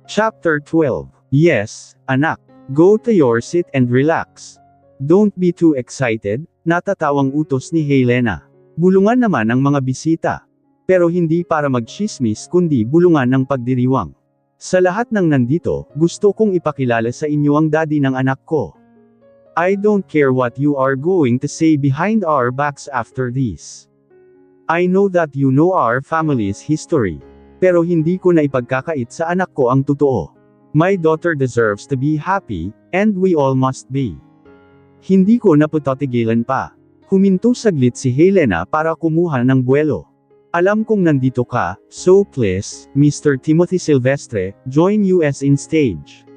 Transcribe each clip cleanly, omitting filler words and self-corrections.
Chapter 12. Yes, anak. Go to your seat and relax. Don't be too excited, natatawang utos ni Helena. Bulungan naman ang mga bisita. Pero hindi para magchismis kundi bulungan ng pagdiriwang. Sa lahat ng nandito, gusto kong ipakilala sa inyo ang daddy ng anak ko. I don't care what you are going to say behind our backs after this. I know that you know our family's history. Pero hindi ko na ipagkakait sa anak ko ang totoo. My daughter deserves to be happy, and we all must be. Hindi ko napatatigilan pa. Huminto saglit si Helena para kumuha ng buwelo. Alam kong nandito ka, so please, Mr. Timothy Silvestre, join us in stage.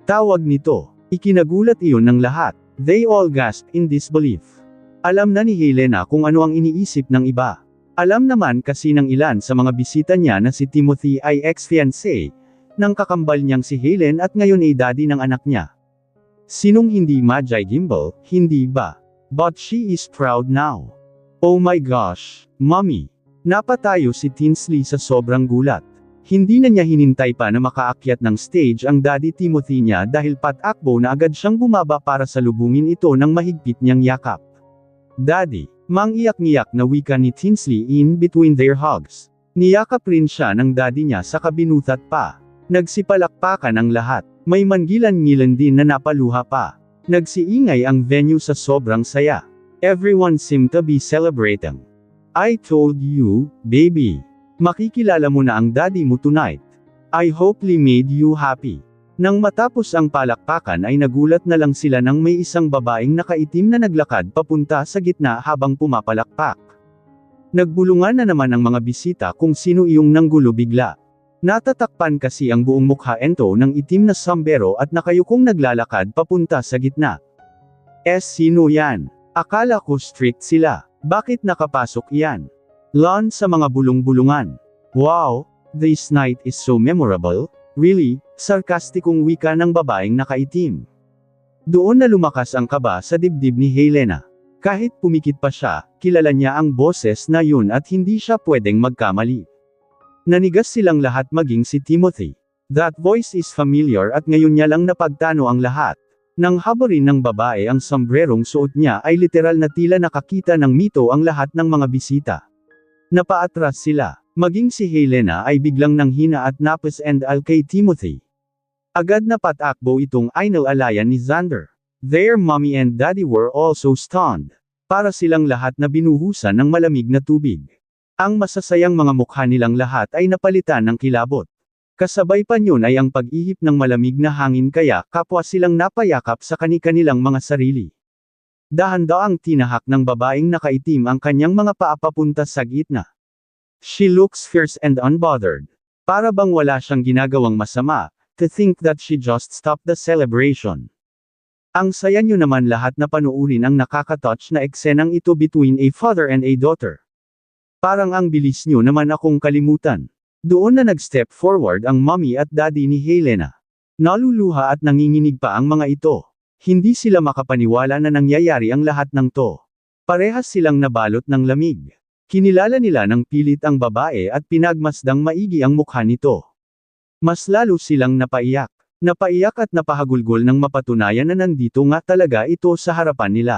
Tawag nito. Ikinagulat iyon ng lahat. They all gasped in disbelief. Alam na ni Helena kung ano ang iniisip ng iba. Alam naman kasi ng ilan sa mga bisita niya na si Timothy ay ex-fiancé ng kakambal niyang si Helen at ngayon ay daddy ng anak niya. Sinong hindi Gimbal, hindi ba? But she is proud now. Oh my gosh, mommy! Napatayo si Tinsley sa sobrang gulat. Hindi na niya hinintay pa na makaakyat ng stage ang daddy Timothy niya dahil patakbo na agad siyang bumaba para salubungin ito ng mahigpit niyang yakap. Daddy! Mangiyak-ngiyak na wika ni Tinsley in between their hugs. Niyakap rin siya ng daddy niya sa kabinutat pa. Nagsipalakpakan ang lahat. May manggilan-ngilan din na napaluha pa. Nagsiingay ang venue sa sobrang saya. Everyone seemed to be celebrating. I told you, baby. Makikilala mo na ang daddy mo tonight. I hope he made you happy. Nang matapos ang palakpakan ay nagulat na lang sila nang may isang babaeng nakaitim na naglakad papunta sa gitna habang pumapalakpak. Nagbulungan na naman ang mga bisita kung sino iyong nanggulo bigla. Natatakpan kasi ang buong mukha ento ng itim na sombrero at nakayukong naglalakad papunta sa gitna. Sino yan? Akala ko strict sila. Bakit nakapasok yan? Lon sa mga bulong-bulungan. Wow, this night is so memorable. Really? Sarkastikong wika ng babaeng nakaitim. Doon na lumakas ang kaba sa dibdib ni Helena. Kahit pumikit pa siya, kilala niya ang boses na yun at hindi siya pwedeng magkamali. Nanigas silang lahat maging si Timothy. That voice is familiar at ngayon niya lang napagtano ang lahat. Nang habarin ng babae ang sombrerong suot niya ay literal na tila nakakita ng mito ang lahat ng mga bisita. Napaatras sila. Maging si Helena ay biglang nanghina at napes and al kay Timothy. Agad na patakbo itong inalalayan ni Xander. Their mommy and daddy were also stunned. Para silang lahat na binuhusan ng malamig na tubig. Ang masasayang mga mukha nilang lahat ay napalitan ng kilabot. Kasabay pa niyon ay ang pag-ihip ng malamig na hangin kaya kapwa silang napayakap sa kani-kanilang mga sarili. Dahan-daang tinahak ng babaeng nakaitim ang kanyang mga paa papunta sa gitna. She looks fierce and unbothered. Para bang wala siyang ginagawang masama, to think that she just stopped the celebration. Ang saya niyo naman lahat na panuurin ang nakaka-touch na eksenang ito between a father and a daughter. Parang ang bilis niyo naman akong kalimutan. Doon na nag-step forward ang mommy at daddy ni Helena. Naluluha at nanginginig pa ang mga ito. Hindi sila makapaniwala na nangyayari ang lahat ng to. Parehas silang nabalot ng lamig. Kinilala nila ng pilit ang babae at pinagmasdang maigi ang mukha nito. Mas lalo silang napaiyak. Napaiyak at napahagulgol nang mapatunayan na nandito nga talaga ito sa harapan nila.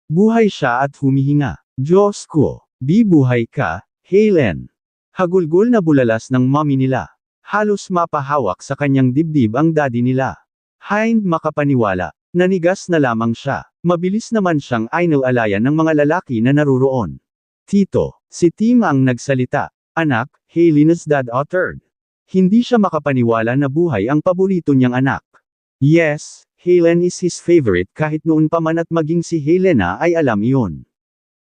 Buhay siya at humihinga. Diyos ko, bibuhay ka, Helen. Hagulgol na bulalas ng mommy nila. Halos mapahawak sa kanyang dibdib ang daddy nila. Hind makapaniwala. Nanigas na lamang siya. Mabilis naman siyang inalalayan ng mga lalaki na naruroon. Tito, si Tim ang nagsalita. Anak, Helena's dad uttered. Hindi siya makapaniwala na buhay ang paborito niyang anak. Yes, Helen is his favorite kahit noon pa man at maging si Helena ay alam iyon.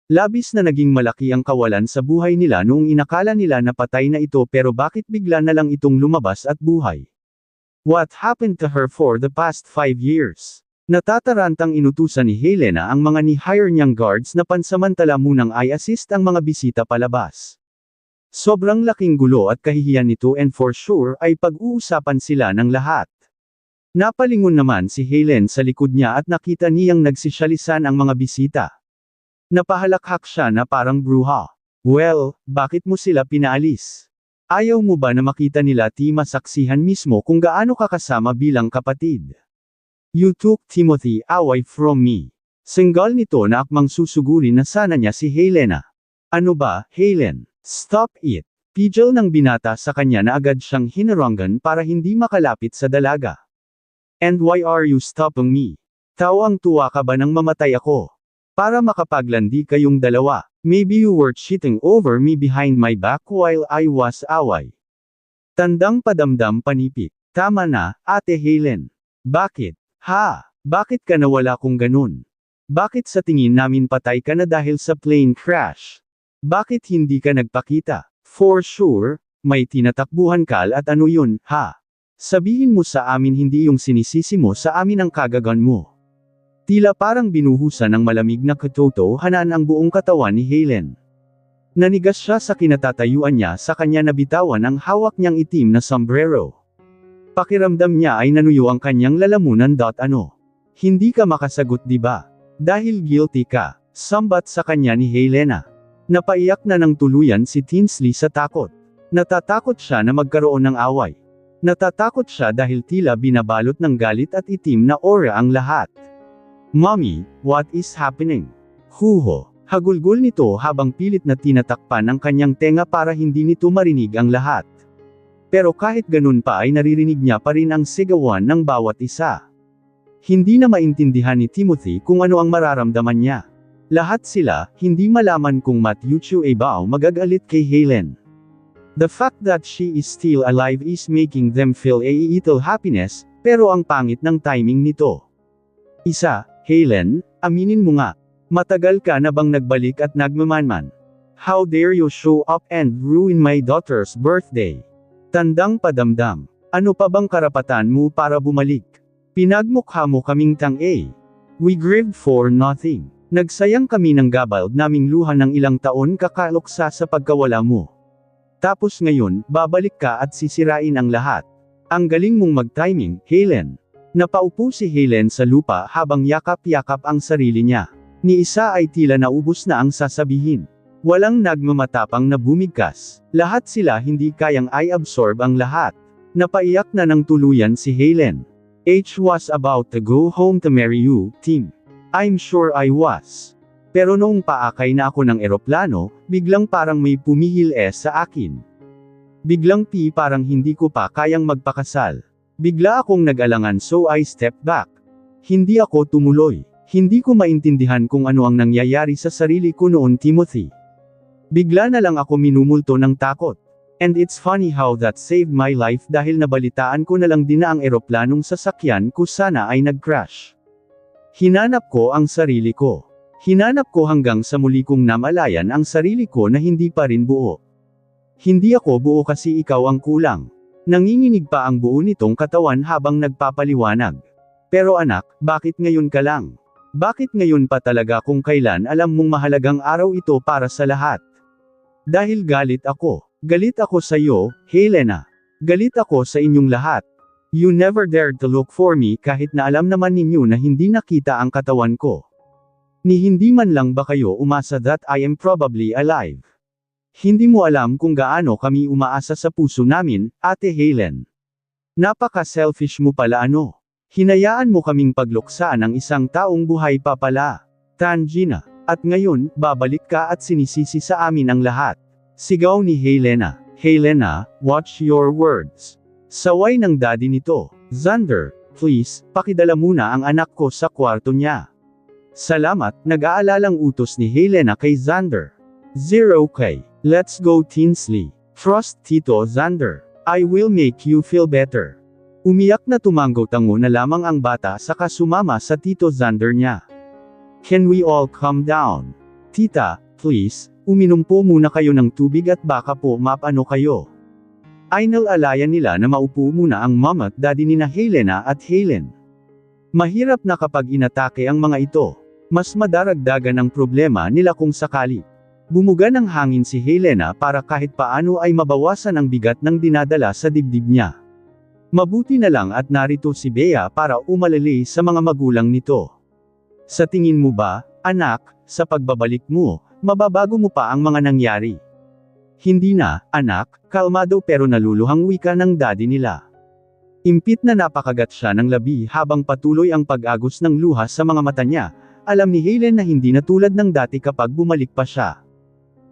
Labis na naging malaki ang kawalan sa buhay nila noong inakala nila na patay na ito pero bakit bigla na lang itong lumabas at buhay? What happened to her for the past 5 years? Natatarantang inutusan ni Helena ang mga ni-hire niyang guards na pansamantala munang i-assist ang mga bisita palabas. Sobrang laking gulo at kahihiyan nito and for sure ay pag-uusapan sila ng lahat. Napalingon naman si Helen sa likod niya at nakita niyang nagsisyalisan ang mga bisita. Napahalakhak siya na parang bruha. Well, bakit mo sila pinaalis? Ayaw mo ba na makita nila masaksihan mismo kung gaano ka kasama bilang kapatid? You took Timothy away from me. Senggal nito na akmang susuguri na sana niya si Helena. Ano ba, Helen? Stop it. Pidgel ng binata sa kanya na agad siyang hinarangan para hindi makalapit sa dalaga. And why are you stopping me? Tawang-tuwa ka ba nang mamatay ako? Para makapaglandi kayong dalawa. Maybe you were cheating over me behind my back while I was away. Tandang padamdam panipik. Tama na, Ate Helen. Bakit? Ha? Bakit ka nawala kung ganun? Bakit sa tingin namin patay ka na dahil sa plane crash? Bakit hindi ka nagpakita? For sure, may tinatakbuhan ka at ano yun, ha? Sabihin mo sa amin hindi yung sinisisi mo sa amin ang kagagan mo. Tila parang binuhusan ng malamig na katotohanan ang buong katawan ni Helen. Nanigas siya sa kinatatayuan niya sa kanya nabitawan ang hawak niyang itim na sombrero. Pakiramdam niya ay nanuyo ang kanyang lalamunan. Ano? Hindi ka makasagot di ba? Dahil guilty ka, sambat sa kanya ni Helena. Napaiyak na ng tuluyan si Tinsley sa takot. Natatakot siya na magkaroon ng away. Natatakot siya dahil tila binabalot ng galit at itim na aura ang lahat. Mommy, what is happening? Huho. Hagulgol nito habang pilit na tinatakpan ang kanyang tenga para hindi nito marinig ang lahat. Pero kahit ganun pa ay naririnig niya pa rin ang sigawan ng bawat isa. Hindi na maintindihan ni Timothy kung ano ang mararamdaman niya. Lahat sila, hindi malaman kung Matthew Ebao magagalit kay Helen. The fact that she is still alive is making them feel a little happiness, pero ang pangit ng timing nito. Helen, aminin mo nga. Matagal ka na bang nagbalik at nagmamanman? How dare you show up and ruin my daughter's birthday? Tandang padamdam. Ano pa bang karapatan mo para bumalik? Pinagmukha mo kaming tang-a. We grieved for nothing. Nagsayang kami ng gabald naming luha ng ilang taon kakaloksa sa pagkawala mo. Tapos ngayon, babalik ka at sisirain ang lahat. Ang galing mong mag-timing, Helen. Napaupo si Helen sa lupa habang yakap-yakap ang sarili niya. Ni isa ay tila naubos na ang sasabihin. Walang nagmamatapang na bumigkas. Lahat sila hindi kayang i-absorb ang lahat. Napaiyak na ng tuluyan si Helen. H was about to go home to marry you, Tim. I'm sure I was. Pero noong paakay na ako ng eroplano, biglang parang may pumihil sa akin. Biglang parang hindi ko pa kayang magpakasal. Bigla akong nag-alangan so I stepped back. Hindi ako tumuloy. Hindi ko maintindihan kung ano ang nangyayari sa sarili ko noon, Timothy. Bigla na lang ako minumulto ng takot. And it's funny how that saved my life dahil nabalitaan ko na lang din na ang eroplanong sasakyan ko sana ay nag-crash. Hinanap ko ang sarili ko. Hinanap ko hanggang sa muli kong namalayan ang sarili ko na hindi pa rin buo. Hindi ako buo kasi ikaw ang kulang. Nanginginig pa ang buo nitong katawan habang nagpapaliwanag. Pero anak, bakit ngayon ka lang? Bakit ngayon pa talaga kung kailan alam mong mahalagang araw ito para sa lahat? Dahil galit ako. Galit ako sa iyo, Helena. Galit ako sa inyong lahat. You never dared to look for me kahit na alam naman ninyo na hindi nakita ang katawan ko. Ni hindi man lang ba kayo umasa that I am probably alive? Hindi mo alam kung gaano kami umaasa sa puso namin, Ate Helen. Napaka-selfish mo pala ano. Hinayaan mo kaming pagluksaan ng isang taong buhay pa pala. Tangina. At ngayon, babalik ka at sinisisi sa amin ang lahat. Sigaw ni Helena. Helena, watch your words. Saway ng daddy nito. Xander, please, pakidala muna ang anak ko sa kwarto niya. Salamat, nag-aalalang utos ni Helena kay Xander. 0K. Let's go Tinsley. Frost Tito Xander. I will make you feel better. Umiyak na tumanggo-tango na lamang ang bata saka sumama sa Tito Xander niya. Can we all calm down? Tita, please, uminom po muna kayo ng tubig at baka po mapano kayo. Inalalayan nila na maupo muna ang mom at daddy ni na Helena at Helen. Mahirap na kapag inatake ang mga ito. Mas madaragdagan ang problema nila kung sakali. Bumuga ng hangin si Helena para kahit paano ay mabawasan ang bigat ng dinadala sa dibdib niya. Mabuti na lang at narito si Bea para umalali sa mga magulang nito. Sa tingin mo ba, anak, sa pagbabalik mo, mababago mo pa ang mga nangyari? Hindi na, anak, kalmado pero naluluhang wika ng daddy nila. Impit na napakagat siya ng labi habang patuloy ang pag-agos ng luha sa mga mata niya. Alam ni Helen na hindi na tulad ng dati kapag bumalik pa siya.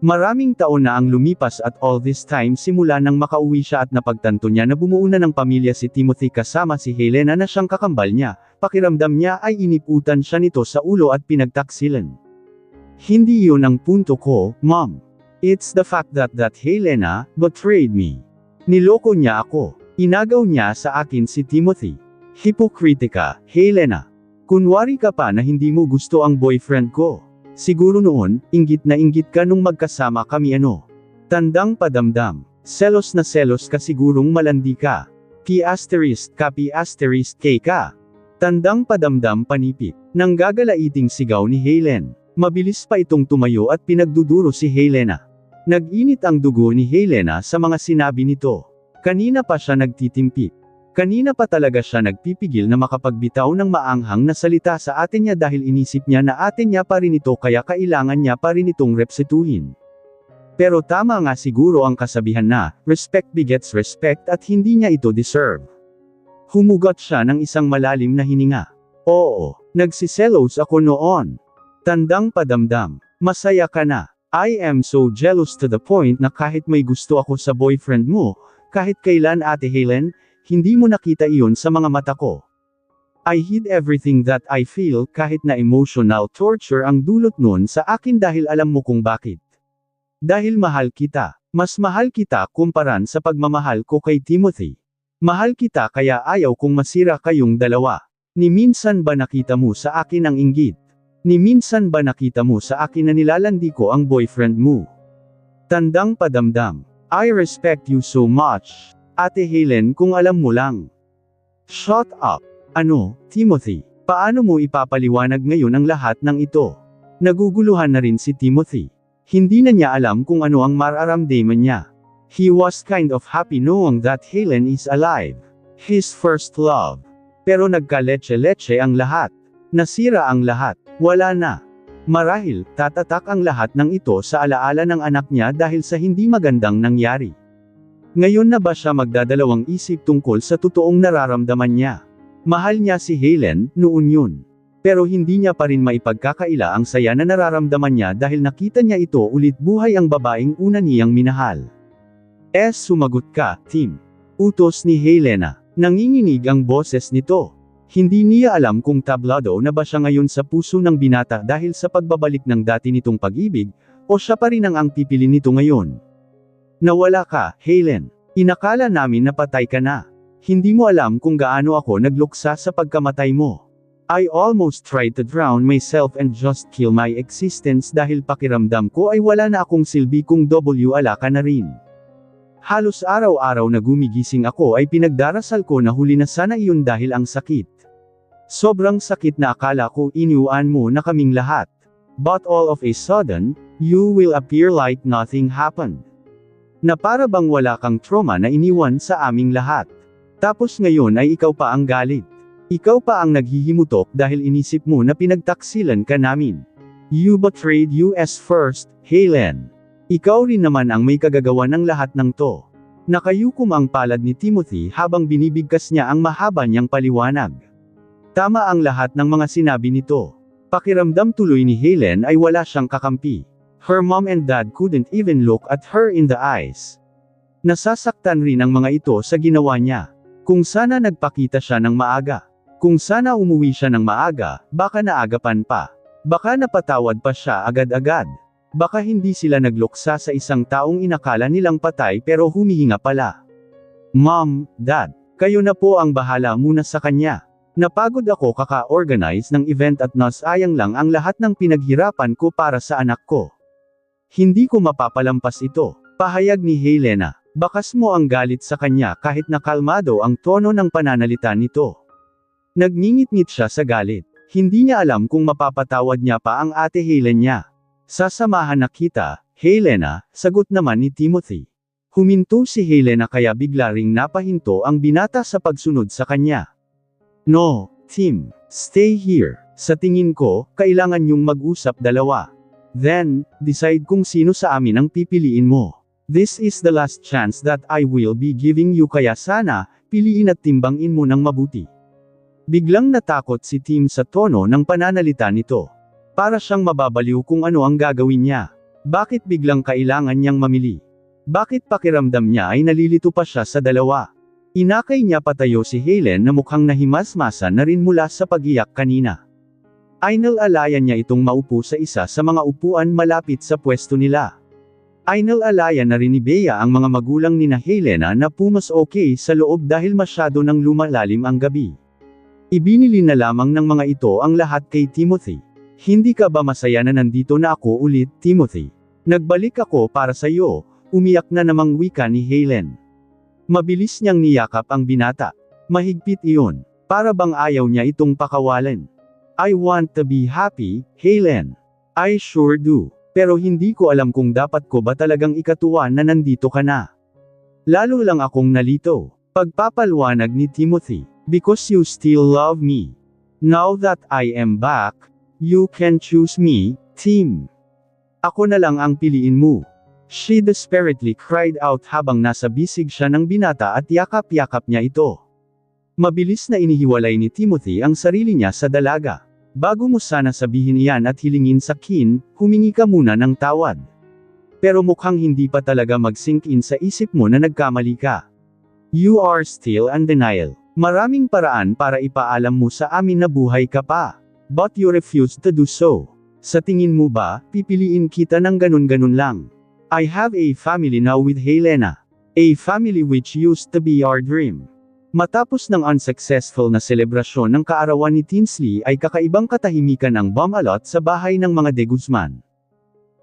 Maraming taon na ang lumipas at all this time simula nang makauwi siya at napagtanto niya na bumuo na ng pamilya si Timothy kasama si Helena na siyang kakambal niya, pakiramdam niya ay iniputan siya nito sa ulo at pinagtaksilan. Hindi yun ang punto ko, Mom. It's the fact that Helena betrayed me. Niloko niya ako. Inagaw niya sa akin si Timothy. Hipokritika, Helena. Kunwari ka pa na hindi mo gusto ang boyfriend ko. Siguro noon, inggit na inggit ka nung magkasama kami ano. Tandang padamdam. Selos na selos ka sigurong malandi ka. P*** ka. Tandang padamdam panipik. Nang gagalaiting sigaw ni Helen. Mabilis pa itong tumayo at pinagduduro si Helena. Nag-init ang dugo ni Helena sa mga sinabi nito. Kanina pa siya nagtitimpik. Kanina pa talaga siya nagpipigil na makapagbitaw ng maanghang na salita sa ate niya dahil inisip niya na ate niya pa rin ito kaya kailangan niya pa rin itong respetuhin. Pero tama nga siguro ang kasabihan na, respect begets respect at hindi niya ito deserve. Humugot siya ng isang malalim na hininga. Oo, nagsiselos ako noon. Tandang padamdam, masaya ka na. I am so jealous to the point na kahit may gusto ako sa boyfriend mo, kahit kailan Ate Helen, hindi mo nakita iyon sa mga mata ko. I hid everything that I feel kahit na emotional torture ang dulot nun sa akin dahil alam mo kung bakit. Dahil mahal kita. Mas mahal kita kumparan sa pagmamahal ko kay Timothy. Mahal kita kaya ayaw kong masira kayong dalawa. Ni minsan ba nakita mo sa akin ang inggit? Ni minsan ba nakita mo sa akin na nilalandi ko ang boyfriend mo? Tandang padamdam. I respect you so much. Ate Helen kung alam mo lang. Shut up. Ano, Timothy? Paano mo ipapaliwanag ngayon ang lahat ng ito? Naguguluhan na rin si Timothy. Hindi na niya alam kung ano ang mararamdaman niya. He was kind of happy knowing that Helen is alive. His first love. Pero nagka-leche-leche ang lahat. Nasira ang lahat. Wala na. Marahil, tatatak ang lahat ng ito sa alaala ng anak niya dahil sa hindi magandang nangyari. Ngayon na ba siya magdadalawang isip tungkol sa totoong nararamdaman niya? Mahal niya si Helen, noon yun. Pero hindi niya pa rin maipagkakaila ang saya na nararamdaman niya dahil nakita niya ito ulit buhay ang babaeng una niyang minahal. Sumagot ka, Tim. Utos ni Helena. Nanginginig ang boses nito. Hindi niya alam kung tablado na ba siya ngayon sa puso ng binata dahil sa pagbabalik ng dati nitong pag-ibig, o siya pa rin ang pipili nito ngayon. Nawala ka, Helen. Inakala namin na patay ka na. Hindi mo alam kung gaano ako nagluksa sa pagkamatay mo. I almost tried to drown myself and just kill my existence dahil pakiramdam ko ay wala na akong silbi kung ala ka na rin. Halos araw-araw na gumigising ako ay pinagdarasal ko na huli na sana iyon dahil ang sakit. Sobrang sakit na akala ko iniwan mo na kaming lahat. But all of a sudden, you will appear like nothing happened. Na para bang wala kang trauma na iniwan sa aming lahat. Tapos ngayon ay ikaw pa ang galit. Ikaw pa ang naghihimutok dahil inisip mo na pinagtaksilan ka namin. You betrayed us first, Helen. Ikaw rin naman ang may kagagawa ng lahat ng to. Nakayukom ang palad ni Timothy habang binibigkas niya ang mahaba niyang paliwanag. Tama ang lahat ng mga sinabi nito. Pakiramdam tuloy ni Helen ay wala siyang kakampi. Her mom and dad couldn't even look at her in the eyes. Nasasaktan rin ang mga ito sa ginawa niya. Kung sana nagpakita siya ng maaga. Kung sana umuwi siya ng maaga, baka naagapan pa. Baka napatawad pa siya agad-agad. Baka hindi sila nagluksa sa isang taong inakala nilang patay pero humihinga pala. Mom, Dad, kayo na po ang bahala muna sa kanya. Napagod ako kaka-organize ng event at nasayang lang ang lahat ng pinaghirapan ko para sa anak ko. Hindi ko mapapalampas ito. Pahayag ni Helena. Bakas mo ang galit sa kanya kahit nakalmado ang tono ng pananalita nito. Nagngingit-ngit siya sa galit. Hindi niya alam kung mapapatawad niya pa ang ate Helen niya. Sasamahan na kita, Helena, sagot naman ni Timothy. Huminto si Helena kaya bigla ring napahinto ang binata sa pagsunod sa kanya. No, Tim, stay here. Sa tingin ko, kailangan niyong mag-usap dalawa. Then, decide kung sino sa amin ang pipiliin mo. This is the last chance that I will be giving you kaya sana, piliin at timbangin mo ng mabuti. Biglang natakot si Tim sa tono ng pananalita nito. Para siyang mababaliw kung ano ang gagawin niya. Bakit biglang kailangan niyang mamili? Bakit pakiramdam niya ay nalilito pa siya sa dalawa? Inakay niya patayo si Helen na mukhang nahimasmasa na rin mula sa pag-iyak kanina. Inalalayan niya itong maupo sa isa sa mga upuan malapit sa pwesto nila. Inalalayan na rin ni Bea ang mga magulang ni na Helena na pumas okay sa loob dahil masyado nang lumalalim ang gabi. Ibinili na lamang ng mga ito ang lahat kay Timothy. Hindi ka ba masaya na nandito na ako ulit, Timothy? Nagbalik ako para sa iyo, umiyak na namang wika ni Helen. Mabilis niyang niyakap ang binata. Mahigpit iyon. Para bang ayaw niya itong pakawalan. I want to be happy, Helen. I sure do. Pero hindi ko alam kung dapat ko ba talagang ikatuwa na nandito ka na. Lalo lang akong nalito. Pagpapaliwanag ni Timothy. Because you still love me. Now that I am back, you can choose me, Tim. Ako na lang ang piliin mo. She desperately cried out habang nasa bisig siya ng binata at yakap-yakap niya ito. Mabilis na inihiwalay ni Timothy ang sarili niya sa dalaga. Bago mo sana sabihin iyan at hilingin sa Kin, humingi ka muna ng tawad. Pero mukhang hindi pa talaga mag-sink in sa isip mo na nagkamali ka. You are still in denial. Maraming paraan para ipaalam mo sa amin na buhay ka pa. But you refused to do so. Sa tingin mo ba, pipiliin kita ng ganun-ganun lang? I have a family now with Helena. A family which used to be our dream. Matapos ng unsuccessful na selebrasyon ng kaarawan ni Tinsley ay kakaibang katahimikan ang bumalot sa bahay ng mga De Guzman.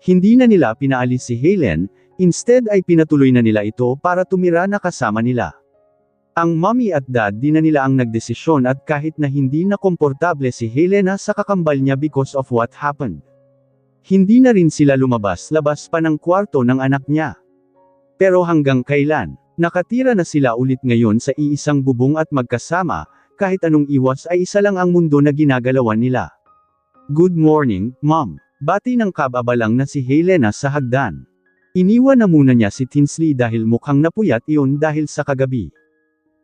Hindi na nila pinaalis si Helen, instead ay pinatuloy na nila ito para tumira na kasama nila. Ang mommy at dad di na nila ang nagdesisyon at kahit na hindi na komportable si Helena sa kakambal niya because of what happened. Hindi na rin sila lumabas-labas pa ng kwarto ng anak niya. Pero hanggang kailan, nakatira na sila ulit ngayon sa iisang bubong at magkasama, kahit anong iwas ay isa lang ang mundo na ginagalawan nila. Good morning, Mom. Bati ng kababalang na si Helena sa hagdan. Iniwan na muna niya si Tinsley dahil mukhang napuyat iyon dahil sa kagabi.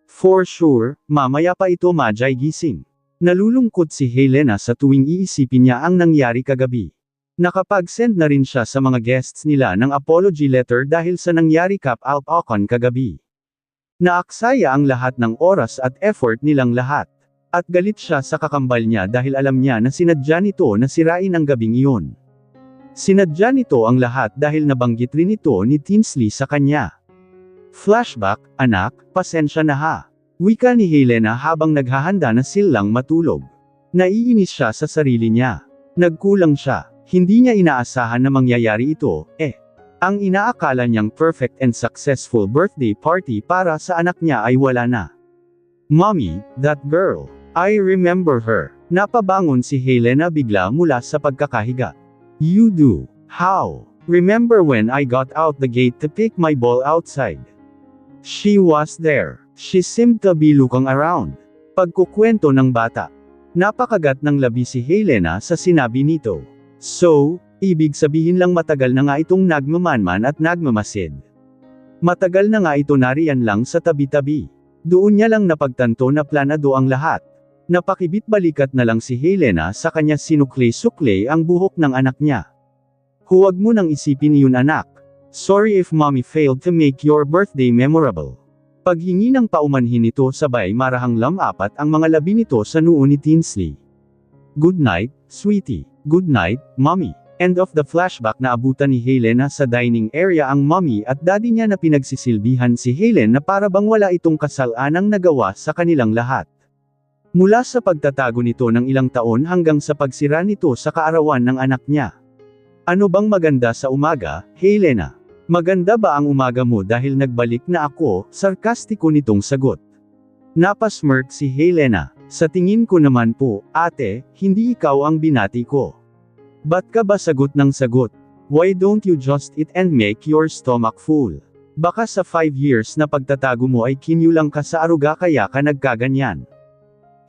For sure, mamaya pa ito majay gising. Nalulungkot si Helena sa tuwing iisipin niya ang nangyari kagabi. Nakapag-send na rin siya sa mga guests nila ng apology letter dahil sa nangyari kapalpakan kagabi. Naaksaya ang lahat ng oras at effort nilang lahat. At galit siya sa kakambal niya dahil alam niya na sinadya nito na sirain ang gabing iyon. Sinadya nito ang lahat dahil nabanggit rin ito ni Tinsley sa kanya. Flashback, anak, pasensya na ha. Wika ni Helena habang naghahanda na silang matulog. Naiinis siya sa sarili niya. Nagkulang siya. Hindi niya inaasahan na mangyayari ito, Ang inaakala niyang perfect and successful birthday party para sa anak niya ay wala na. Mommy, that girl. I remember her. Napabangon si Helena bigla mula sa pagkakahiga. You do. How? Remember when I got out the gate to pick my ball outside? She was there. She seemed to be looking around. Pagkukwento ng bata. Napakagat ng labi si Helena sa sinabi nito. So, ibig sabihin lang matagal na nga itong nagmamanman at nagmamasid. Matagal na nga ito nariyan lang sa tabi-tabi. Doon niya lang napagtanto na planado ang lahat. Napakibit-balikat na lang si Helena sa kanya sinukle-sukle ang buhok ng anak niya. Huwag mo nang isipin yun anak. Sorry if mommy failed to make your birthday memorable. Paghingi ng paumanhin nito sabay marahang lamapat ang mga labi nito sa noo ni Tinsley. Good night, sweetie. Good night, mommy. End of the flashback na abutan ni Helena sa dining area ang mommy at daddy niya na pinagsisilbihan si Helen na para bang wala itong kasalanang nagawa sa kanilang lahat. Mula sa pagtatago nito ng ilang taon hanggang sa pagsira nito sa kaarawan ng anak niya. Ano bang maganda sa umaga, Helena? Maganda ba ang umaga mo dahil nagbalik na ako? Sarkastiko nitong sagot. Napasmirk si Helena. Sa tingin ko naman po, ate, hindi ikaw ang binati ko. Ba't ka ba sagot ng sagot? Why don't you just eat and make your stomach full? Baka sa 5 years na pagtatago mo ay kinyulang ka sa aruga kaya ka nagkaganyan.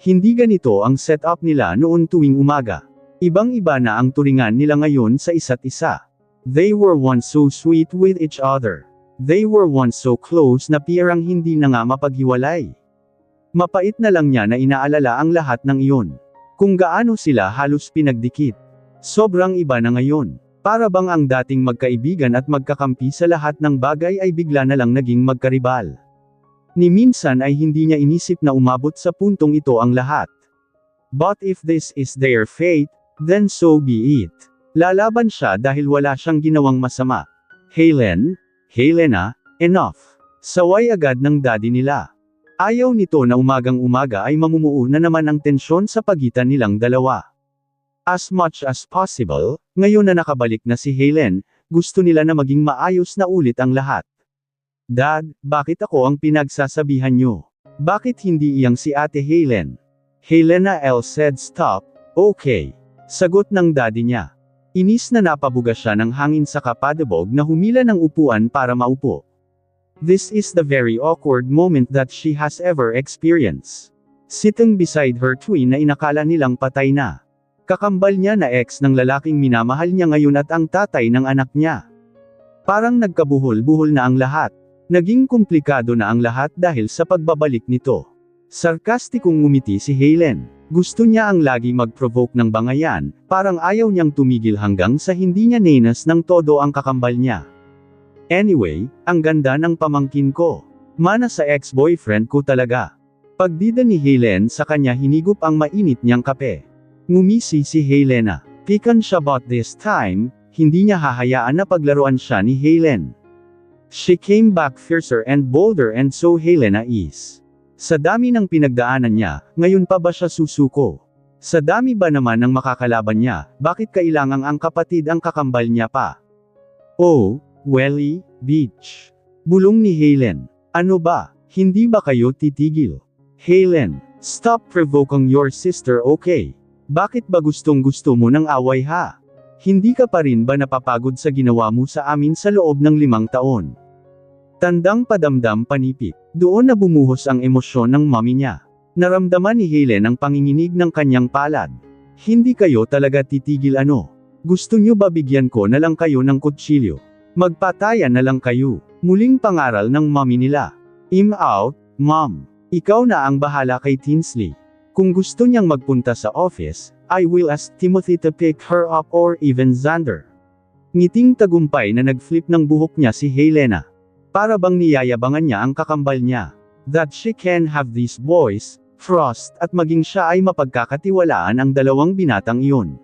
Hindi ganito ang setup nila noon tuwing umaga. Ibang-iba na ang turingan nila ngayon sa isa't isa. They were once so sweet with each other. They were once so close na parang hindi na nga mapaghiwalay. Mapait na lang niya na inaalala ang lahat ng iyon. Kung gaano sila halos pinagdikit. Sobrang iba na ngayon. Para bang ang dating magkaibigan at magkakampi sa lahat ng bagay ay bigla na lang naging magkaribal. Ni minsan ay hindi niya inisip na umabot sa puntong ito ang lahat. But if this is their fate, then so be it. Lalaban siya dahil wala siyang ginawang masama. Helena, enough. Saway agad ng daddy nila. Ayaw nito na umagang-umaga ay mamumuo na naman ang tensyon sa pagitan nilang dalawa. As much as possible, ngayon na nakabalik na si Helen, gusto nila na maging maayos na ulit ang lahat. Dad, bakit ako ang pinagsasabihan nyo? Bakit hindi iyang si Ate Helen? Helena said stop, okay. Sagot ng daddy niya. Inis na napabuga siya ng hangin sa kapadabog na humila ng upuan para maupo. This is the very awkward moment that she has ever experienced. Sitting beside her twin na inakala nilang patay na. Kakambal niya na ex ng lalaking minamahal niya ngayon at ang tatay ng anak niya. Parang nagkabuhol-buhol na ang lahat. Naging komplikado na ang lahat dahil sa pagbabalik nito. Sarkastikong ngumiti si Helen. Gusto niya ang lagi mag-provoke ng bangayan, parang ayaw niyang tumigil hanggang sa hindi niya nenas ng todo ang kakambal niya. Anyway, ang ganda ng pamangkin ko. Mana sa ex-boyfriend ko talaga. Pagdida ni Helen sa kanya hinigop ang mainit niyang kape. Ngumisi si Helena. Pikan siya but this time, hindi niya hahayaan na paglaruan siya ni Helen. She came back fiercer and bolder and so Helena is. Sa dami ng pinagdaanan niya, ngayon pa ba siya susuko? Sa dami ba naman ng makakalaban niya, bakit kailangang ang kapatid ang kakambal niya pa? Oh, welly, bitch. Bulong ni Helen. Ano ba, hindi ba kayo titigil? Helen, stop provoking your sister okay? Bakit ba gustong-gusto mo ng away ha? Hindi ka pa rin ba napapagod sa ginawa mo sa amin sa loob ng 5 taon? Tandang padamdam panipik. Doon na bumuhos ang emosyon ng mami niya. Naramdaman ni Helen ang panginginig ng kanyang palad. Hindi kayo talaga titigil ano? Gusto niyo ba bigyan ko na lang kayo ng kutsilyo? Magpatayan na lang kayo. Muling pangaral ng mami nila. I'm out, mom. Ikaw na ang bahala kay Tinsley. Kung gusto niyang magpunta sa office, I will ask Timothy to pick her up or even Xander. Ngiting tagumpay na nag-flip ng buhok niya si Helena. Para bang niyayabangan niya ang kakambal niya. That she can have these boys, Frost, at maging siya ay mapagkakatiwalaan ang dalawang binatang iyon.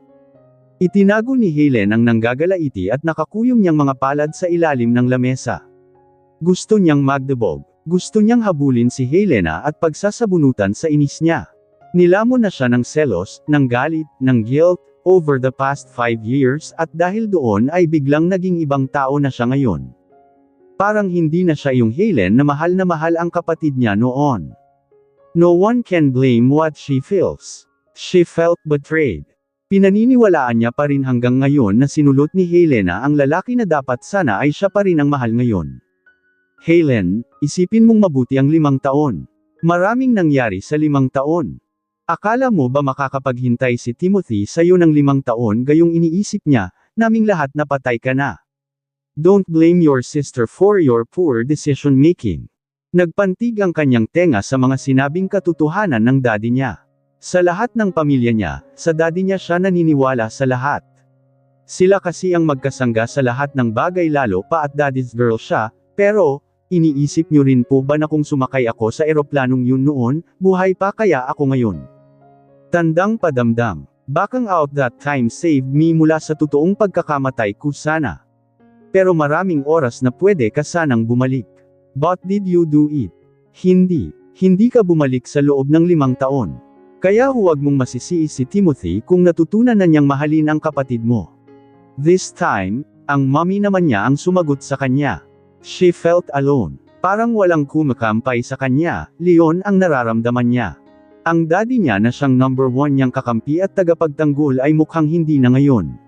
Itinago ni Helen ang nanggagalaiti at nakakuyong niyang mga palad sa ilalim ng lamesa. Gusto niyang magdebog. Gusto niyang habulin si Helena at pagsasabunutan sa inis niya. Nilamon na siya ng selos, ng galit, ng guilt, over the past 5 years at dahil doon ay biglang naging ibang tao na siya ngayon. Parang hindi na siya yung Helen na mahal ang kapatid niya noon. No one can blame what she feels. She felt betrayed. Pinaniniwalaan niya pa rin hanggang ngayon na sinulot ni Helena ang lalaki na dapat sana ay siya pa rin ang mahal ngayon. Helen, isipin mong mabuti ang 5 taon. Maraming nangyari sa 5 taon. Akala mo ba makakapaghintay si Timothy sa'yo ng 5 taon gayong iniisip niya, naming lahat na patay ka na? Don't blame your sister for your poor decision making. Nagpantig ang kanyang tenga sa mga sinabing katotohanan ng daddy niya. Sa lahat ng pamilya niya, sa daddy niya siya naniniwala sa lahat. Sila kasi ang magkasangga sa lahat ng bagay lalo pa at daddy's girl siya, pero, iniisip niyo rin po ba na kung sumakay ako sa eroplanong yun noon, buhay pa kaya ako ngayon? Tandang padamdam. Bakang out that time saved me mula sa totoong pagkakamatay ko sana. Pero maraming oras na pwede ka sanang bumalik. But did you do it? Hindi. Hindi ka bumalik sa loob ng 5 taon. Kaya huwag mong masisiis si Timothy kung natutunan na niyang mahalin ang kapatid mo. This time, ang mommy naman niya ang sumagot sa kanya. She felt alone. Parang walang kumakampay sa kanya, Leon ang nararamdaman niya. Ang daddy niya na siyang number 1 niyang kakampi at tagapagtanggol ay mukhang hindi na ngayon.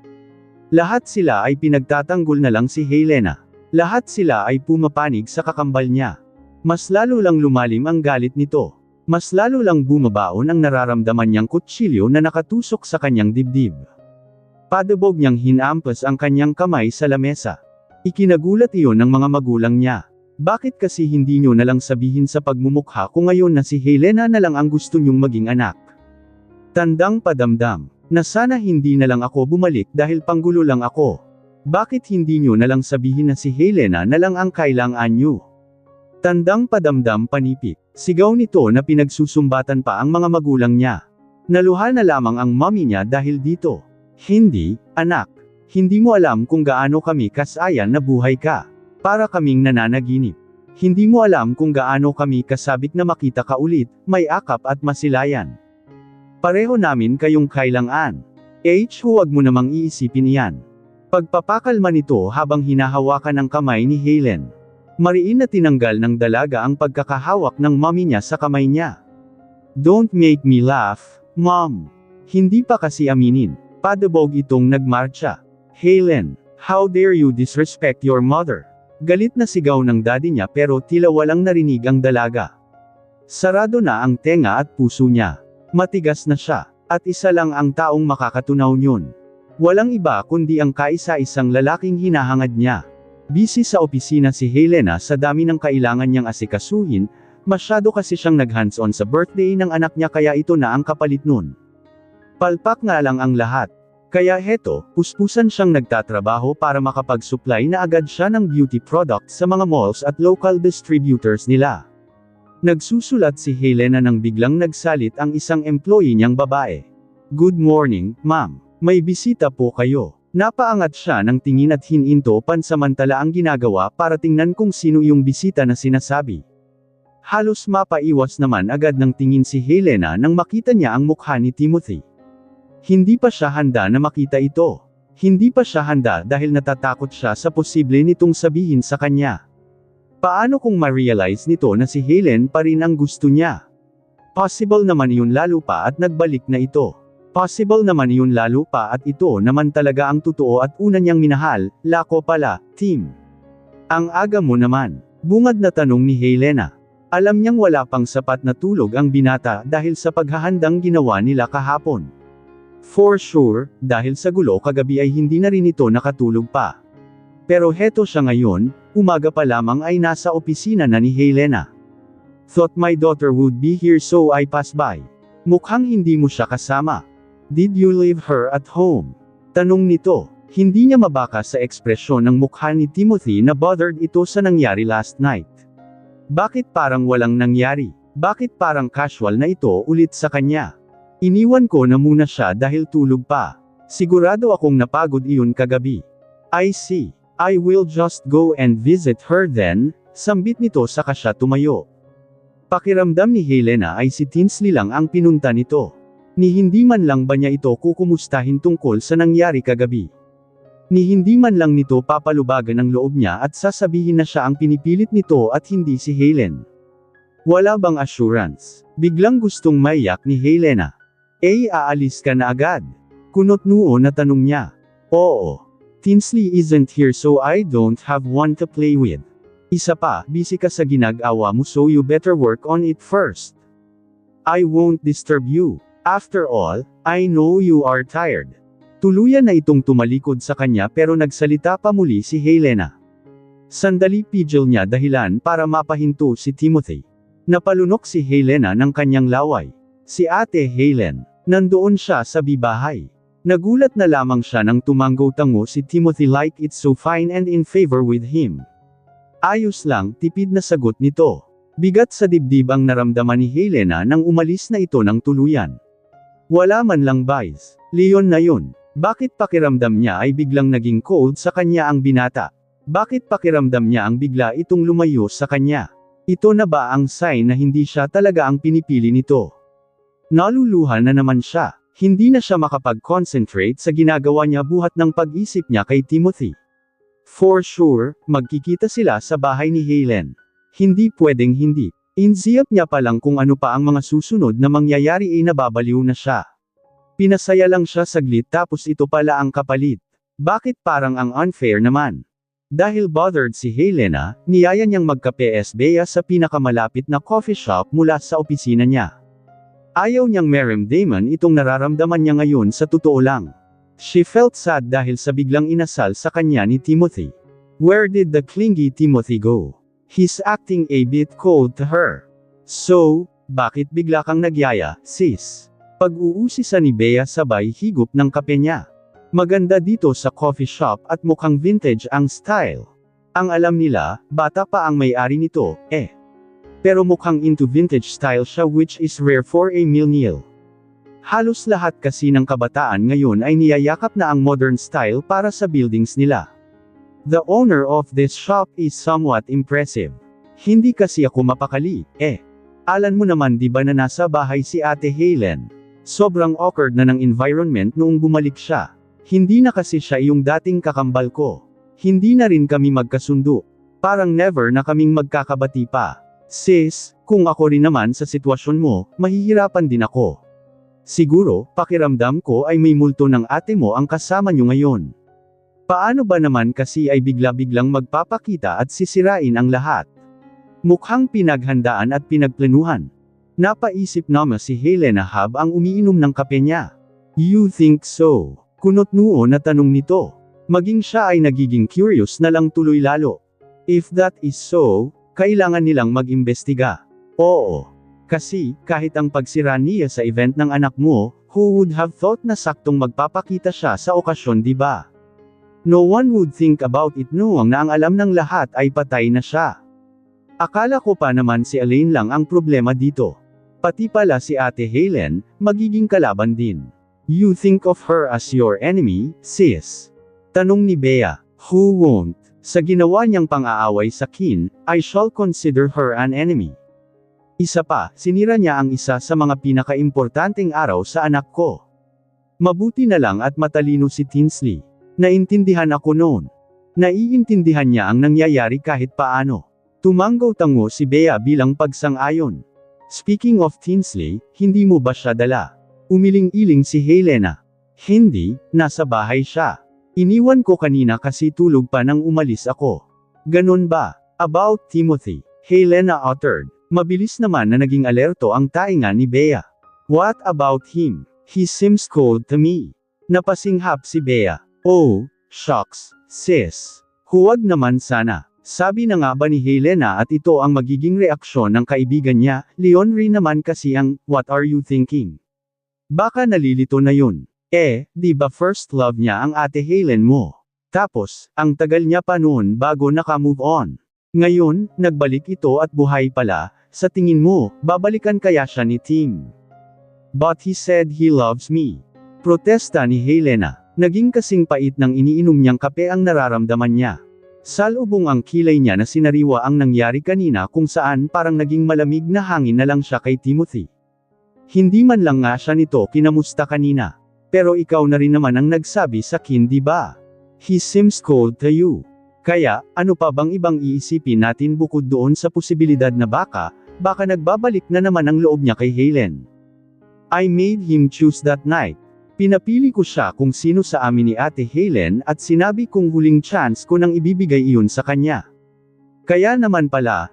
Lahat sila ay pinagtatanggol na lang si Helena. Lahat sila ay pumapanig sa kakambal niya. Mas lalo lang lumalim ang galit nito. Mas lalo lang bumabaon ang nararamdaman niyang kutsilyo na nakatusok sa kanyang dibdib. Padabog niyang hinampas ang kanyang kamay sa lamesa. Ikinagulat iyon ng mga magulang niya. Bakit kasi hindi nyo nalang sabihin sa pagmumukha kung ngayon na si Helena na lang ang gusto nyong maging anak? Tandang padamdam, na sana hindi na lang ako bumalik dahil panggulo lang ako. Bakit hindi nyo nalang sabihin na si Helena na lang ang kailangan nyo? Tandang padamdam panipik, sigaw nito na pinagsusumbatan pa ang mga magulang niya. Naluha na lamang ang mommy niya dahil dito. Hindi, anak. Hindi mo alam kung gaano kami kasayan na buhay ka. Para kaming nananaginip. Hindi mo alam kung gaano kami kasabik na makita ka ulit, may akap at masilayan. Pareho namin kayong kailangan. Huwag mo namang iisipin iyan. Pagpapakalma nito habang hinahawakan ang kamay ni Helen. Mariin na tinanggal ng dalaga ang pagkakahawak ng mommy niya sa kamay niya. Don't make me laugh, mom. Hindi pa kasi aminin. Padabog itong nagmarcha. Helen, how dare you disrespect your mother? Galit na sigaw ng daddy niya pero tila walang narinig ang dalaga. Sarado na ang tenga at puso niya. Matigas na siya, at isa lang ang taong makakatunaw niyon. Walang iba kundi ang kaisa-isang lalaking hinahangad niya. Busy sa opisina si Helena sa dami ng kailangan niyang asikasuhin, masyado kasi siyang nag-hands-on sa birthday ng anak niya kaya ito na ang kapalit nun. Palpak nga lang ang lahat. Kaya heto, puspusan siyang nagtatrabaho para makapag-supply na agad siya ng beauty products sa mga malls at local distributors nila. Nagsusulat si Helena nang biglang nagsalit ang isang employee niyang babae. Good morning, ma'am. May bisita po kayo. Napaangat siya ng tingin at hininto pansamantala ang ginagawa para tingnan kung sino yung bisita na sinasabi. Halos mapaiwas naman agad ng tingin si Helena nang makita niya ang mukha ni Timothy. Hindi pa siya handa na makita ito. Hindi pa siya handa dahil natatakot siya sa posible nitong sabihin sa kanya. Paano kung ma-realize nito na si Helen pa rin ang gusto niya? Possible naman yun lalo pa at nagbalik na ito. Possible naman yun lalo pa at ito naman talaga ang totoo at una niyang minahal, lako pala, Tim. Ang aga mo naman. Bungad na tanong ni Helena. Alam niyang wala pang sapat na tulog ang binata dahil sa paghahandang ginawa nila kahapon. For sure, dahil sa gulo kagabi ay hindi na rin ito nakatulog pa. Pero heto siya ngayon, umaga pa lamang ay nasa opisina na ni Helena. Thought my daughter would be here so I pass by. Mukhang hindi mo siya kasama. Did you leave her at home? Tanong nito. Hindi niya mabaka sa ekspresyon ng mukha ni Timothy na bothered ito sa nangyari last night. Bakit parang walang nangyari? Bakit parang casual na ito ulit sa kanya? Iniwan ko na muna siya dahil tulog pa. Sigurado akong napagod iyon kagabi. I see. I will just go and visit her then, sambit nito saka siya tumayo. Pakiramdam ni Helena ay si Tinsley lang ang pinunta nito. Ni hindi man lang ba niya ito kukumustahin tungkol sa nangyari kagabi. Ni hindi man lang nito papalubagan ang loob niya at sasabihin na siya ang pinipilit nito at hindi si Helen. Wala bang assurance? Biglang gustong maiyak ni Helena. Aalis ka na agad? Kunot noo na tanong niya. Oo. Tinsley isn't here so I don't have one to play with. Isa pa, busy ka sa ginagawa mo so you better work on it first. I won't disturb you. After all, I know you are tired. Tuluyan na itong tumalikod sa kanya pero nagsalita pa muli si Helena. Sandali pigil niya dahilan para mapahinto si Timothy. Napalunok si Helena ng kanyang laway. Si Ate Helen. Nandoon siya sa bibahay. Nagulat na lamang siya nang tumanggo-tango si Timothy like it's so fine and in favor with him. Ayos lang, tipid na sagot nito. Bigat sa dibdib ang naramdaman ni Helena nang umalis na ito ng tuluyan. Wala man lang bias. Leon na yun. Bakit pakiramdam niya ay biglang naging cold sa kanya ang binata? Bakit pakiramdam niya ang bigla itong lumayo sa kanya? Ito na ba ang sign na hindi siya talaga ang pinipili nito? Naluluha na naman siya. Hindi na siya makapag-concentrate sa ginagawa niya buhat ng pag-isip niya kay Timothy. For sure, magkikita sila sa bahay ni Helen. Hindi pwedeng hindi. Insiap niya pa lang kung ano pa ang mga susunod na mangyayari ay nababaliw na siya. Pinasaya lang siya saglit tapos ito pala ang kapalit. Bakit parang ang unfair naman? Dahil bothered si Helena, niyaya niyang magka-PSBya sa pinakamalapit na coffee shop mula sa opisina niya. Ayaw niyang maramdaman itong nararamdaman niya ngayon sa totoo lang. She felt sad dahil sa biglang inasal sa kanya ni Timothy. Where did the clingy Timothy go? He's acting a bit cold to her. So, bakit bigla kang nagyaya, sis? Pag-uusisa ni Bea sabay higop ng kape niya. Maganda dito sa coffee shop at mukhang vintage ang style. Ang alam nila, bata pa ang may-ari nito, eh. Pero mukhang into vintage style siya which is rare for a millennial. Halos lahat kasi ng kabataan ngayon ay niyayakap na ang modern style para sa buildings nila. The owner of this shop is somewhat impressive. Hindi kasi ako mapakali, eh. Alam mo naman di ba na nasa bahay si Ate Helen? Sobrang awkward na ng environment noong bumalik siya. Hindi na kasi siya yung dating kakambal ko. Hindi na rin kami magkasundo. Parang never na kaming magkakabati pa. Sis, kung ako rin naman sa sitwasyon mo, mahihirapan din ako. Siguro, pakiramdam ko ay may multo ng ate mo ang kasama nyo ngayon. Paano ba naman kasi ay bigla-biglang magpapakita at sisirain ang lahat? Mukhang pinaghandaan at pinagplanuhan. Napaisip naman si Helena habang umiinom ng kape niya. You think so? Kunot noo na tanong nito. Maging siya ay nagiging curious na lang tuloy lalo. If that is so, kailangan nilang mag-imbestiga. Oo. Kasi, kahit ang pagsira niya sa event ng anak mo, who would have thought na saktong magpapakita siya sa okasyon di ba? No one would think about it noong na ang alam ng lahat ay patay na siya. Akala ko pa naman si Elaine lang ang problema dito. Pati pala si Ate Helen, magiging kalaban din. You think of her as your enemy, sis? Tanong ni Bea. Who won't? Sa ginawa niyang pang-aaway sa Kin, I shall consider her an enemy. Isa pa, sinira niya ang isa sa mga pinaka-importanteng araw sa anak ko. Mabuti na lang at matalino si Tinsley. Naintindihan ako noon. Naiintindihan niya ang nangyayari kahit paano. Tumanggaw-tango si Bea bilang pagsang-ayon. Speaking of Tinsley, hindi mo ba siya dala? Umiling-iling si Helena. Hindi, nasa bahay siya. Iniwan ko kanina kasi tulog pa nang umalis ako. Ganon ba? About Timothy, Helena uttered. Mabilis naman na naging alerto ang tainga ni Bea. What about him? He seems cold to me. Napasinghap si Bea. Oh, shucks, sis. Huwag naman sana. Sabi na nga ba ni Helena at ito ang magiging reaksyon ng kaibigan niya, Leon rin naman kasi ang, what are you thinking? Baka nalilito na yun. Di ba first love niya ang Ate Helen mo? Tapos, ang tagal niya pa noon bago naka-move on. Ngayon, nagbalik ito at buhay pala, sa tingin mo, babalikan kaya siya ni Tim? But he said he loves me. Protesta ni Helena. Naging kasing pait ng iniinom niyang kape ang nararamdaman niya. Salubong ang kilay niya na sinariwa ang nangyari kanina kung saan parang naging malamig na hangin na lang siya kay Timothy. Hindi man lang nga siya nito kinamusta kanina. Pero ikaw na rin naman ang nagsabi sa Kin di ba? He seems cold to you. Kaya, ano pa bang ibang iisipin natin bukod doon sa posibilidad na baka nagbabalik na naman ang loob niya kay Helen. I made him choose that night. Pinapili ko siya kung sino sa amin ni Ate Helen at sinabi kong huling chance ko nang ibibigay iyon sa kanya. Kaya naman pala,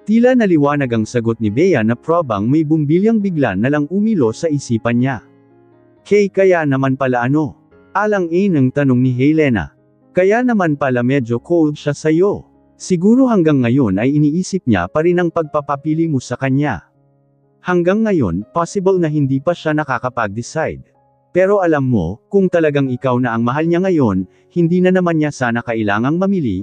tila naliwanag ang sagot ni Bea na probang may bumbilyang bigla na lang umilo sa isipan niya. Kaya naman pala ano? Alang-inang tanong ni Helena. Kaya naman pala medyo cold siya sa'yo. Siguro hanggang ngayon ay iniisip niya pa rin ang pagpapapili mo sa kanya. Hanggang ngayon, possible na hindi pa siya nakakapag-decide. Pero alam mo, kung talagang ikaw na ang mahal niya ngayon, hindi na naman niya sana kailangang mamili,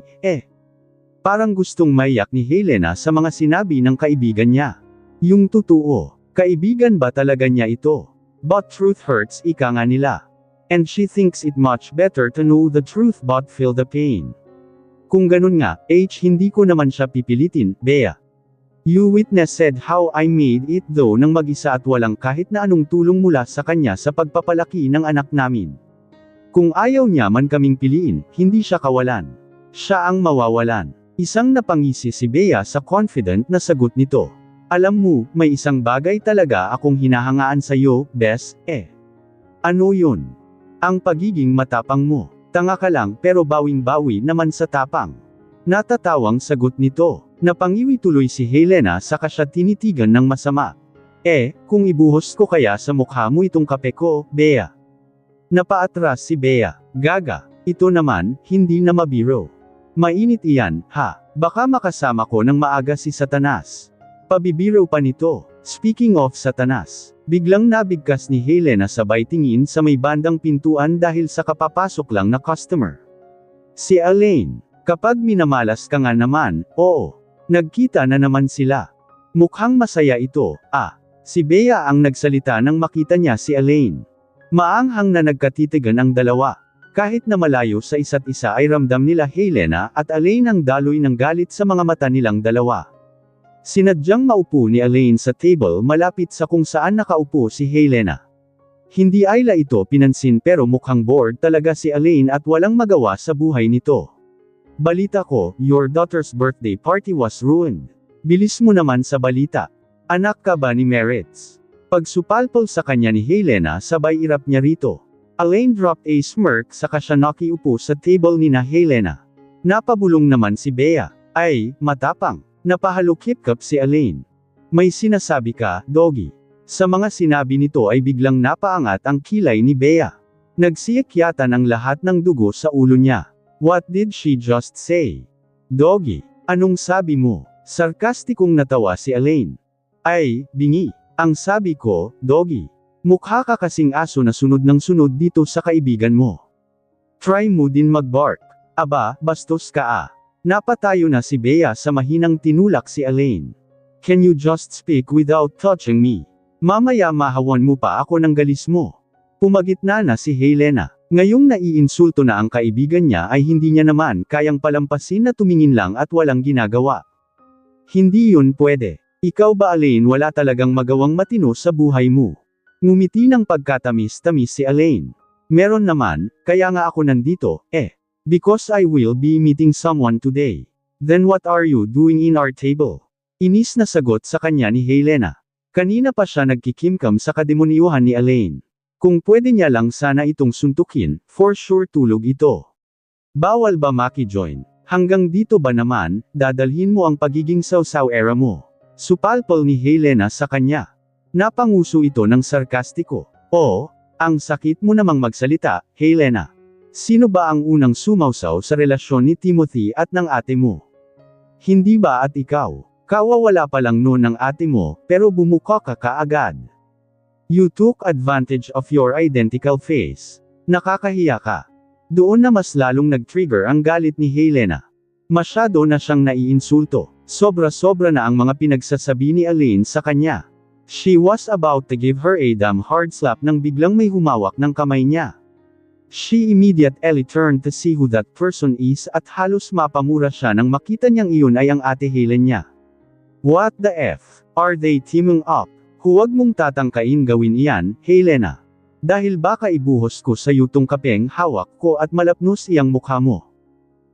Parang gustong maiyak ni Helena sa mga sinabi ng kaibigan niya. Yung totoo, kaibigan ba talaga niya ito? But truth hurts ika nga nila. And she thinks it much better to know the truth but feel the pain. Kung ganun nga, hindi ko naman siya pipilitin, Bea. You witness said how I made it though nang mag-isa at walang kahit na anong tulong mula sa kanya sa pagpapalaki ng anak namin. Kung ayaw niya man kaming piliin, hindi siya kawalan. Siya ang mawawalan. Isang napangisi si Bea sa confident na sagot nito. Alam mo, may isang bagay talaga akong hinahangaan sa'yo, Bes, Ano yun? Ang pagiging matapang mo. Tanga ka lang pero bawing-bawi naman sa tapang. Natatawang sagot nito. Napangiwi tuloy si Helena saka siya tinitigan ng masama. Kung ibuhos ko kaya sa mukha mo itong kape ko, Bea. Napaatras si Bea. Gaga. Ito naman, hindi na mabiro. Mainit iyan, ha? Baka makasama ko ng maaga si Satanas. Pabibiro pa nito. Speaking of Satanas, biglang nabigkas ni Helena sabay tingin sa may bandang pintuan dahil sa kapapasok lang na customer. Si Elaine. Kapag minamalas ka nga naman, oo. Nagkita na naman sila. Mukhang masaya ito, Si Bea ang nagsalita nang makita niya si Elaine. Maanghang na nagkatitigan ang dalawa. Kahit na malayo sa isa't isa ay ramdam nila Helena at Elaine ang daloy ng galit sa mga mata nilang dalawa. Sinadyang maupo ni Elaine sa table malapit sa kung saan nakaupo si Helena. Hindi Ayla ito pinansin pero mukhang bored talaga si Elaine at walang magawa sa buhay nito. Balita ko, your daughter's birthday party was ruined. Bilis mo naman sa balita. Anak ka ba ni Meritz? Pagsupalpol sa kanya ni Helena sabay irap niya rito. Elaine dropped a smirk saka siya nakiupo sa table ni na Helena. Napabulong naman si Bea. Ay, matapang. Napahalukip-kap si Elaine. May sinasabi ka, Doggy. Sa mga sinabi nito ay biglang napaangat ang kilay ni Bea. Nagsiyakyatan ang lahat ng dugo sa ulo niya. What did she just say? Doggy, anong sabi mo? Sarkastikong natawa si Elaine. Ay, bingi. Ang sabi ko, Doggy. Mukha ka kasing aso na sunod ng sunod dito sa kaibigan mo. Try mo din mag-bark. Aba, bastos ka . Napatayo na si Bea sa mahinang tinulak si Elaine. Can you just speak without touching me? Mamaya mahawan mo pa ako ng galis mo. Pumagitna na si Helena. Ngayong naiinsulto na ang kaibigan niya ay hindi niya naman kayang palampasin na tumingin lang at walang ginagawa. Hindi yun pwede. Ikaw ba Elaine wala talagang magawang matino sa buhay mo? Ngumiti ng pagkatamis-tamis si Elaine. Meron naman, kaya nga ako nandito, Because I will be meeting someone today. Then what are you doing in our table? Inis na sagot sa kanya ni Helena. Kanina pa siya nagkikimkam sa kademonyuhan ni Elaine. Kung pwede niya lang sana itong suntukin, for sure tulog ito. Bawal ba maki-join? Hanggang dito ba naman, dadalhin mo ang pagiging sausaw era mo? Supalpol ni Helena sa kanya. Napanguso ito ng sarkastiko. Oh, ang sakit mo namang magsalita, Helena. Sino ba ang unang sumausaw sa relasyon ni Timothy at ng ate mo? Hindi ba at ikaw? Kawawala pa lang noon ng ate mo, pero bumuka ka kaagad. You took advantage of your identical face. Nakakahiya ka. Doon na mas lalong nag-trigger ang galit ni Helena. Masyado na siyang naiinsulto. Sobra-sobra na ang mga pinagsasabi ni Elaine sa kanya. She was about to give her a damn hard slap nang biglang may humawak ng kamay niya. She immediately turned to see who that person is at halos mapamura siya nang makita niyang iyon ay ang ate Helen niya. What the F? Are they teaming up? Huwag mong tatangkain gawin iyan, Helena. Dahil baka ibuhos ko sa yutong kapeng hawak ko at malapnos iyang mukha mo.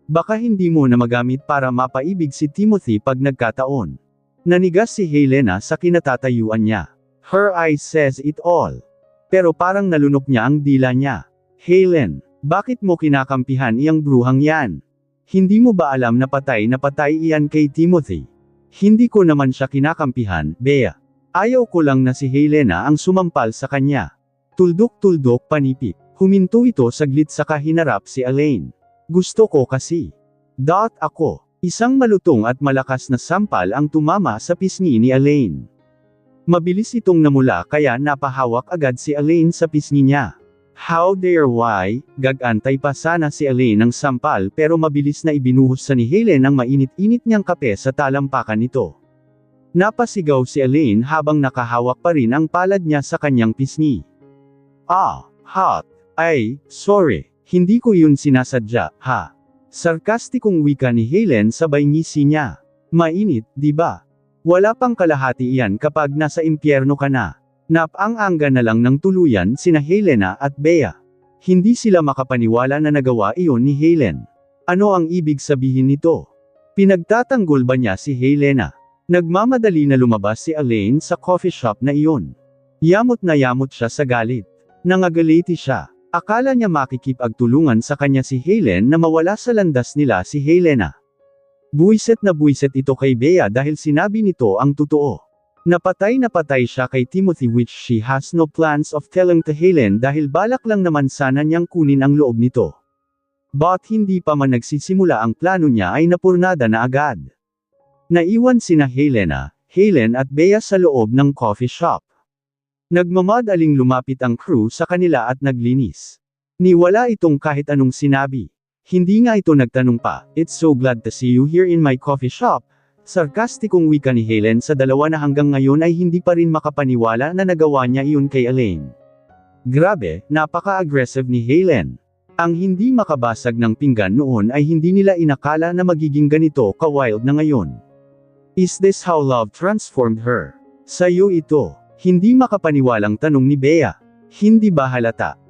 Baka hindi mo na magamit para mapaibig si Timothy pag nagkataon. Nanigas si Helena sa kinatatayuan niya. Her eyes says it all. Pero parang nalunok niya ang dila niya. Helen, bakit mo kinakampihan iyang bruhang yan? Hindi mo ba alam na patay iyan kay Timothy? Hindi ko naman siya kinakampihan, Bea. Ayaw ko lang na si Helena ang sumampal sa kanya. Tuldok-tuldok panipit. Huminto ito saglit saka hinarap si Elaine. Gusto ko kasi. Ako. Isang malutong at malakas na sampal ang tumama sa pisngi ni Elaine. Mabilis itong namula kaya napahawak agad si Elaine sa pisngi niya. How dare why, gagantay pa sana si Elaine ng sampal pero mabilis na ibinuhos sa ni Helen ang mainit-init niyang kape sa talampakan nito. Napasigaw si Elaine habang nakahawak pa rin ang palad niya sa kanyang pisngi. Hot. Ay, sorry, hindi ko yun sinasadya, ha? Sarkastikong wika ni Helen sabay ngisi niya. Mainit, di ba? Wala pang kalahati iyan kapag nasa impyerno ka na. Napang-angga na lang ng tuluyan sina Helena at Bea. Hindi sila makapaniwala na nagawa iyon ni Helen. Ano ang ibig sabihin nito? Pinagtatanggol ba niya si Helena? Nagmamadali na lumabas si Elaine sa coffee shop na iyon. Yamot na yamot siya sa galit. Nangagaliti siya. Akala niya makikipagtulungan sa kanya si Helen na mawala sa landas nila si Helena. Buwiset na buwiset ito kay Bea dahil sinabi nito ang totoo. Napatay siya kay Timothy which she has no plans of telling to Helen dahil balak lang naman sana niyang kunin ang loob nito. But hindi pa man nagsisimula ang plano niya ay napurnada na agad. Naiwan sina Helena, Helen at Bea sa loob ng coffee shop. Nagmamadaling lumapit ang crew sa kanila at naglinis. Niwala itong kahit anong sinabi. Hindi nga ito nagtanong pa, "It's so glad to see you here in my coffee shop." Sarkastikong wika ni Helen sa dalawa na hanggang ngayon ay hindi pa rin makapaniwala na nagawa niya iyon kay Elaine. Grabe, napaka-aggressive ni Helen. Ang hindi makabasag ng pinggan noon ay hindi nila inakala na magiging ganito ka-wild na ngayon. Is this how love transformed her? Sa'yo ito. Hindi makapaniwalang tanong ni Bea. Hindi ba halata?